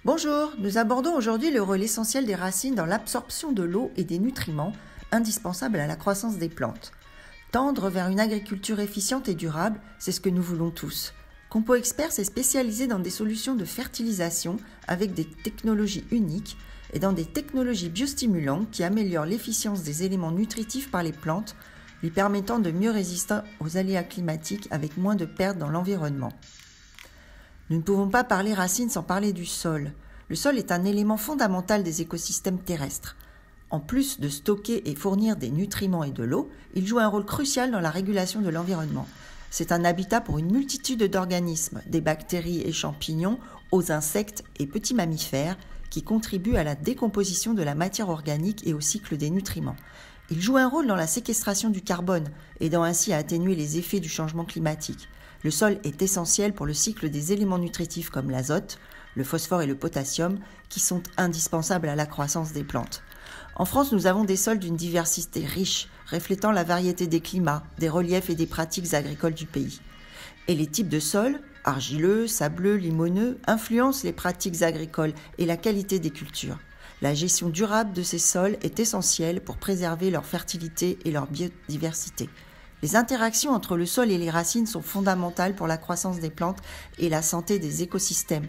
Bonjour, nous abordons aujourd'hui le rôle essentiel des racines dans l'absorption de l'eau et des nutriments indispensables à la croissance des plantes. Tendre vers une agriculture efficiente et durable, c'est ce que nous voulons tous. Compo Expert s'est spécialisé dans des solutions de fertilisation avec des technologies uniques et dans des technologies biostimulantes qui améliorent l'efficience des éléments nutritifs par les plantes, lui permettant de mieux résister aux aléas climatiques avec moins de pertes dans l'environnement. Nous ne pouvons pas parler racines sans parler du sol. Le sol est un élément fondamental des écosystèmes terrestres. En plus de stocker et fournir des nutriments et de l'eau, il joue un rôle crucial dans la régulation de l'environnement. C'est un habitat pour une multitude d'organismes, des bactéries et champignons, aux insectes et petits mammifères, qui contribuent à la décomposition de la matière organique et au cycle des nutriments. Il joue un rôle dans la séquestration du carbone, aidant ainsi à atténuer les effets du changement climatique. Le sol est essentiel pour le cycle des éléments nutritifs comme l'azote, le phosphore et le potassium, qui sont indispensables à la croissance des plantes. En France, nous avons des sols d'une diversité riche, reflétant la variété des climats, des reliefs et des pratiques agricoles du pays. Et les types de sols, argileux, sableux, limoneux, influencent les pratiques agricoles et la qualité des cultures. La gestion durable de ces sols est essentielle pour préserver leur fertilité et leur biodiversité. Les interactions entre le sol et les racines sont fondamentales pour la croissance des plantes et la santé des écosystèmes.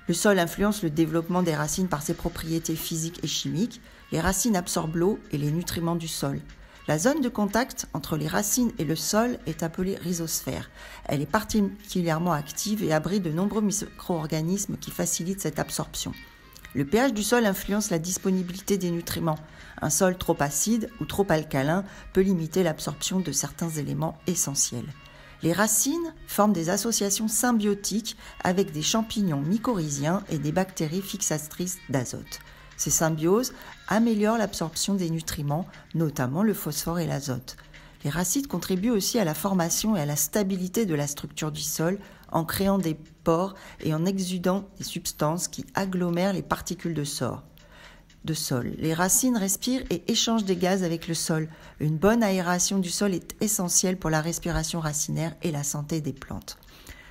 Le sol influence le développement des racines par ses propriétés physiques et chimiques. Les racines absorbent l'eau et les nutriments du sol. La zone de contact entre les racines et le sol est appelée rhizosphère. Elle est particulièrement active et abrite de nombreux micro-organismes qui facilitent cette absorption. Le pH du sol influence la disponibilité des nutriments. Un sol trop acide ou trop alcalin peut limiter l'absorption de certains éléments essentiels. Les racines forment des associations symbiotiques avec des champignons mycorhiziens et des bactéries fixatrices d'azote. Ces symbioses améliorent l'absorption des nutriments, notamment le phosphore et l'azote. Les racines contribuent aussi à la formation et à la stabilité de la structure du sol en créant des pores et en exudant des substances qui agglomèrent les particules de sol. Les racines respirent et échangent des gaz avec le sol. Une bonne aération du sol est essentielle pour la respiration racinaire et la santé des plantes.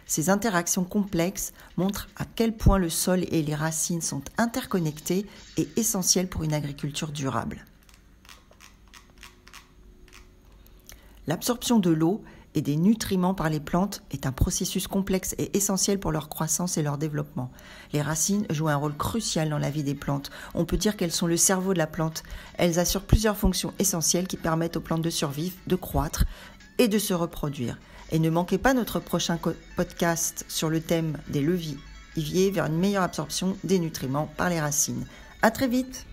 Ces interactions complexes montrent à quel point le sol et les racines sont interconnectés et essentiels pour une agriculture durable. L'absorption de l'eau et des nutriments par les plantes est un processus complexe et essentiel pour leur croissance et leur développement. Les racines jouent un rôle crucial dans la vie des plantes. On peut dire qu'elles sont le cerveau de la plante. Elles assurent plusieurs fonctions essentielles qui permettent aux plantes de survivre, de croître et de se reproduire. Et ne manquez pas notre prochain podcast sur le thème des leviers vers une meilleure absorption des nutriments par les racines. À très vite!